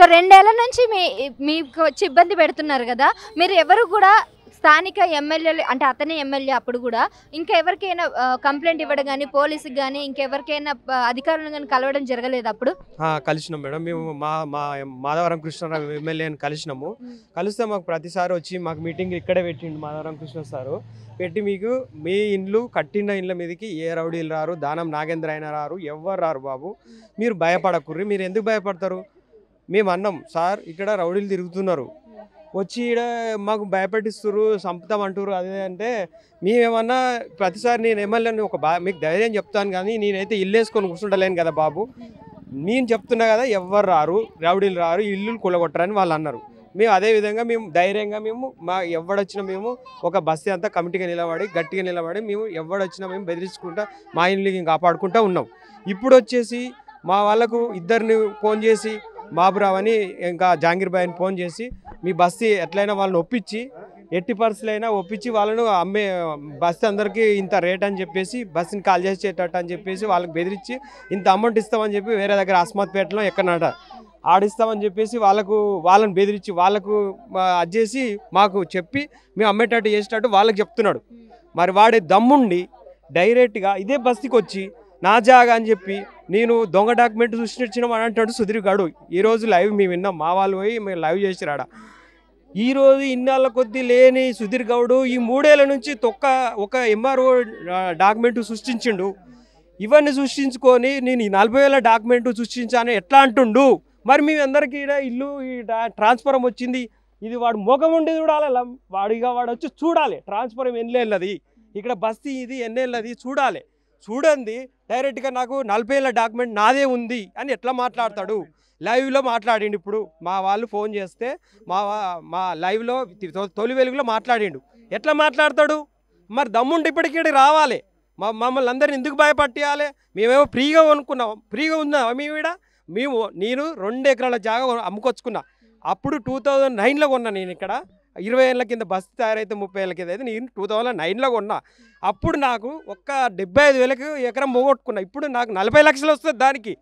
ఒక 2 ఏళ్ల నుంచి మీకు వచ్చి ఇబ్బంది పెడుతున్నారు కదా, మీరు ఎవరు కూడా స్థానిక ఎమ్మెల్యేలు అంటే అతనే ఎమ్మెల్యే అప్పుడు కూడా ఇంకా ఎవరికైనా కంప్లైంట్ ఇవ్వడం కానీ పోలీసుకి కానీ ఇంకెవరికైనా అధికారులను కానీ కలవడం జరగలేదు అప్పుడు? కలిసినాం మేడం. మేము మాధవరం కృష్ణరావు ఎమ్మెల్యేని కలిసినాము. కలిస్తే మాకు ప్రతిసారి వచ్చి మాకు మీటింగ్ ఇక్కడే పెట్టిండు మాధవరం కృష్ణ సారు. పెట్టి మీకు మీ ఇండ్లు కట్టిన ఇండ్ల మీదకి ఏ రౌడీలు రారు, దానం నాగేంద్ర అయినా రారు, ఎవ్వరు రారు బాబు, మీరు భయపడకుర్రి. మీరు ఎందుకు భయపడతారు? మేము అన్నాం సార్ ఇక్కడ రౌడీలు తిరుగుతున్నారు, వచ్చి ఇక్కడ మాకు భయపెట్టిస్తారు, చంపుతామంటారు అదే అంటే మేమేమన్నా ప్రతిసారి నేను ఎమ్మెల్యేని మీకు ధైర్యం చెప్తాను కానీ నేనైతే ఇల్లు వేసుకొని కూర్చుంటలేను కదా బాబు, నేను చెప్తున్నా కదా ఎవ్వరు రారు, రౌడీలు రారు, ఇల్లు కూలగొట్టరని వాళ్ళు అన్నారు. మేము అదేవిధంగా మేము ధైర్యంగా మా ఎవడొచ్చినా మేము ఒక బస్సు అంతా కమిటీగా నిలబడి గట్టిగా నిలబడి మేము ఎవడొచ్చినా మేము బెదిరించుకుంటా మా ఇల్లు కాపాడుకుంటూ ఉన్నాం. ఇప్పుడు వచ్చేసి మా వాళ్ళకు ఇద్దరిని ఫోన్ చేసి బాబురావు అని ఇంకా జాంగీర్ భాయ్ అని ఫోన్ చేసి మీ బస్సు ఎట్లయినా వాళ్ళని ఒప్పించి ఎట్టి పరిస్థితులైనా ఒప్పించి వాళ్ళను అమ్మే బస్సు అందరికీ ఇంత రేట్ అని చెప్పేసి బస్సుని కాల్ చేసేటట్టు అని చెప్పేసి వాళ్ళకి బెదిరించి ఇంత అమౌంట్ ఇస్తామని చెప్పి వేరే దగ్గర అస్మత్పేటలో ఎక్కడనట ఆడిస్తామని చెప్పేసి వాళ్ళని బెదిరించి వాళ్ళకు అది చేసి మాకు చెప్పి మేము అమ్మేటట్టు చేసేటట్టు వాళ్ళకి చెప్తున్నాడు. మరి వాడే దమ్ముండి డైరెక్ట్గా ఇదే బస్సుకి వచ్చి నా జాగా అని చెప్పి నేను దొంగ డాక్యుమెంట్ సృష్టించడం అని అంటాడు సుధీర్ గాడు. ఈరోజు లైవ్ మేము విన్నాం, మా వాళ్ళు పోయి మేము లైవ్ చేసిరాడ. ఈరోజు ఇన్నాళ్ళ కొద్దీ లేని సుధీర్ గౌడు ఈ 3 ఏళ్ల నుంచి ఒక ఎంఆర్ఓ డాక్యుమెంట్ సృష్టించిండు. ఇవన్నీ సృష్టించుకొని నేను ఈ 40,000 డాక్యుమెంట్ సృష్టించాను ఎట్లా అంటుండు? మరి మేము అందరికీ ఇల్లు ఈ ట్రాన్స్ఫరం వచ్చింది, ఇది వాడు మోకం ఉండి చూడాలి, వాడు వచ్చి చూడాలి ట్రాన్స్ఫరం ఎన్నేళ్ళది, ఇక్కడ బస్తీ ఇది ఎన్నేళ్ళది చూడాలి. చూడండి డైరెక్ట్గా నాకు 40,000 డాక్యుమెంట్ నాదే ఉంది అని ఎట్లా మాట్లాడతాడు? లైవ్లో మాట్లాడిండు. ఇప్పుడు మా వాళ్ళు ఫోన్ చేస్తే మా లైవ్లో తొలి వెలుగులో మాట్లాడిండు. ఎట్లా మాట్లాడతాడు? మరి దమ్ముండి ఇప్పటికీ రావాలి, మమ్మల్ని అందరిని ఎందుకు భయపట్టియాలి? మేమేమో ఫ్రీగా కొనుక్కున్నాం, ఫ్రీగా ఉన్నాం నేను 2 ఎకరాల జాగా అమ్ముకొచ్చుకున్నా. అప్పుడు 2009లో కొన్నా. నేను ఇక్కడ 20 ఏళ్ళ కింద బస్సు తయారైతే 30 ఏళ్ళ కింద అయితే నేను 2009లో కొన్నా. అప్పుడు నాకు ఒక్క 75,000కి ఎకరం పోగొట్టుకున్నా. ఇప్పుడు నాకు 40 లక్షలు వస్తుంది దానికి.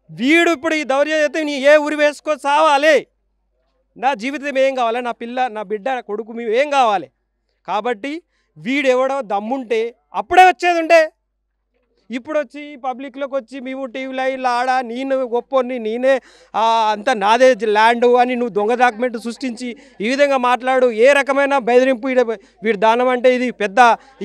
వీడు ఇప్పుడు ఈ దౌర్జన్యం అయితే నీ ఏ ఊరి వేసుకో సావాలి, నా జీవితం ఏం కావాలి, నా పిల్ల నా బిడ్డ కొడుకు మేము ఏం కావాలి? కాబట్టి వీడు ఎవడో దమ్ముంటే అప్పుడే వచ్చేది ఉండే. ఇప్పుడు వచ్చి పబ్లిక్లోకి వచ్చి మేము టీవీలో ఇలా ఆడ నేను గొప్పని నేనే అంత నాదే ల్యాండ్ అని నువ్వు దొంగ డాక్యుమెంట్ సృష్టించి ఈ విధంగా మాట్లాడు. ఏ రకమైన బెదిరింపు వీడు దానం అంటే ఇది పెద్ద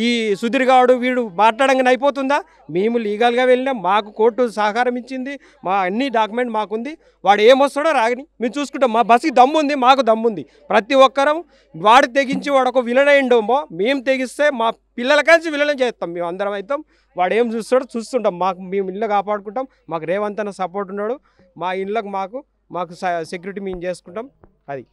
ఈ సుధీర్ గౌడు వీడు మాట్లాడంగానే అయిపోతుందా? మేము లీగల్గా వెళ్ళినాం, మాకు కోర్టు సహకారం ఇచ్చింది, మా అన్ని డాక్యుమెంట్ మాకుంది. వాడు ఏమొస్తాడో రాగని మేము చూసుకుంటాం. మా బస్సుకి దమ్ముంది, మాకు దమ్ముంది. ప్రతి ఒక్కరం వాడు తెగించి వాడు ఒక విలన్ అయిండోమో మేము తెగిస్తే మా పిల్లల కలిసి విలనం చేస్తాం, మేము అందరం అవుతాం. వాడు ఏం చూస్తుంటాం, మేము ఇల్లు కాపాడుకుంటాం. మాకు రేవంత్ అన్న సపోర్ట్ ఉన్నాడు, మా ఇళ్ళకు మాకు సెక్యూరిటీ మేము చేసుకుంటాం. అది